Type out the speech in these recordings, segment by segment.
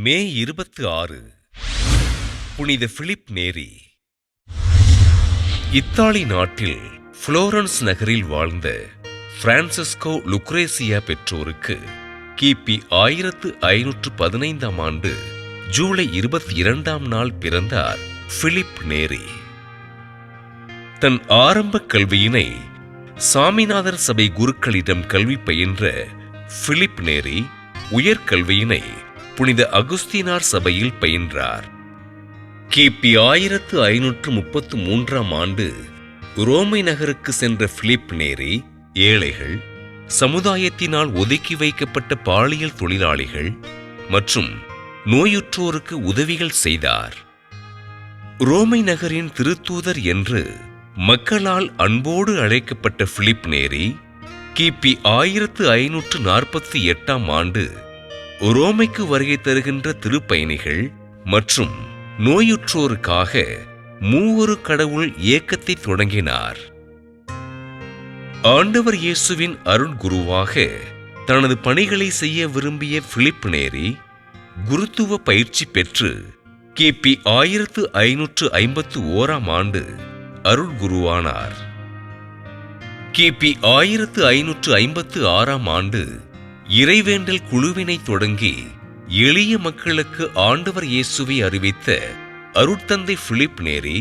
மே 26 புனித Philip நேரி. Italy நாட்டில் Florence நகரில் வாழ்ந்த பிரான்சிஸ்கோ லுக்ரேசியா பெற்றோருக்கு கிபி 1515ஆம் ஆண்டு ஜூலை 22ஆம் நாள் பிறந்தார் பிலிப் நேரி. தன் ஆரம்ப கல்வியினை சாமிநாதர் சபை குருக்களிடம் கல்வி பயின்ற பிலிப் நேரி உயர்கல்வியினை புனித அகுஸ்தீனார் சபையில் பயின்றார். கிபி 1533ஆம் ஆண்டு ரோமை நகருக்கு சென்ற பிலிப் நேரி ஏழைகள், சமுதாயத்தினால் ஒதுக்கி வைக்கப்பட்ட பாலியல் தொழிலாளிகள் மற்றும் நோயுற்றோருக்கு உதவிகள் செய்தார். ரோமை நகரின் திருத்தூதர் என்று மக்களால் அன்போடு அழைக்கப்பட்ட பிலிப் நேரி கிபி 1548ஆம் ஆண்டு ரோமைக்கு வருகை தருகின்ற திருப்பயணிகள் மற்றும் நோயுற்றோருக்காக மூவொரு கடவுள் இயக்கத்தை தொடங்கினார். ஆண்டவர் இயேசுவின் அருட்குருவாக தனது பணிகளை செய்ய விரும்பிய பிலிப் நேரி குருத்துவ பயிற்சி பெற்று கிபி 1551ஆம் ஆண்டு அருட்குருவானார். கிபி 1556ஆம் ஆண்டு இறைவேண்டல் குழுவினை தொடங்கி எளிய மக்களுக்கு ஆண்டவர் இயேசுவை அறிவித்த அருட்தந்தை பிலிப் நேரி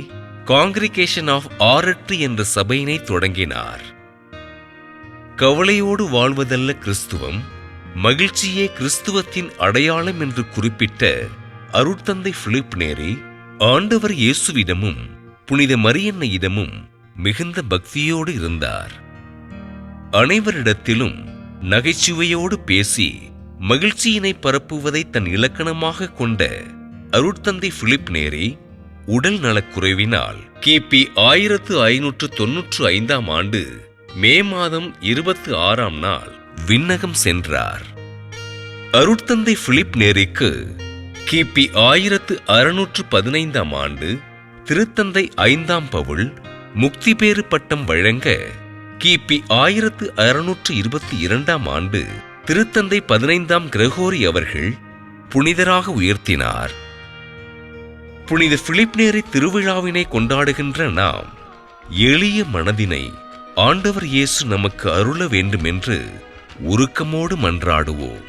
காங்கிரிகேஷன் ஆஃப் ஆரட்ரி என்ற சபையினை தொடங்கினார். கவலையோடு வாழ்வதல்ல கிறிஸ்துவம், மகிழ்ச்சியே கிறிஸ்துவத்தின் அடையாளம் என்று குறிப்பிட்ட அருட்தந்தை பிலிப் நேரி ஆண்டவர் இயேசுவிடமும் புனித மரியன்னையிடமும் மிகுந்த பக்தியோடு இருந்தார். அனைவரிடத்திலும் நகைச்சுவையோடு பேசி மகிழ்ச்சியினை பரப்புவதை தன் இலக்கணமாக கொண்ட அருட்தந்தை பிலிப் நேரி உடல் நலக்குறைவினால் கிபி 1595ஆம் ஆண்டு மே மாதம் 26ஆம் நாள் விண்ணகம் சென்றார். அருட்தந்தை பிலிப் நேரிக்கு கிபி 1615ஆம் ஆண்டு திருத்தந்தை 5ஆம் பவுல் முக்திபேறு பட்டம் வழங்க கிபி 1622ஆம் ஆண்டு திருத்தந்தை 15ஆம் கிரகோரி அவர்கள் புனிதராக உயர்த்தினார். புனித பிலிப் நேரி திருவிழாவினை கொண்டாடுகின்ற நாம் எளிய மனதினை ஆண்டவர் இயேசு நமக்கு அருள வேண்டுமென்று உருக்கமோடு மன்றாடுவோம்.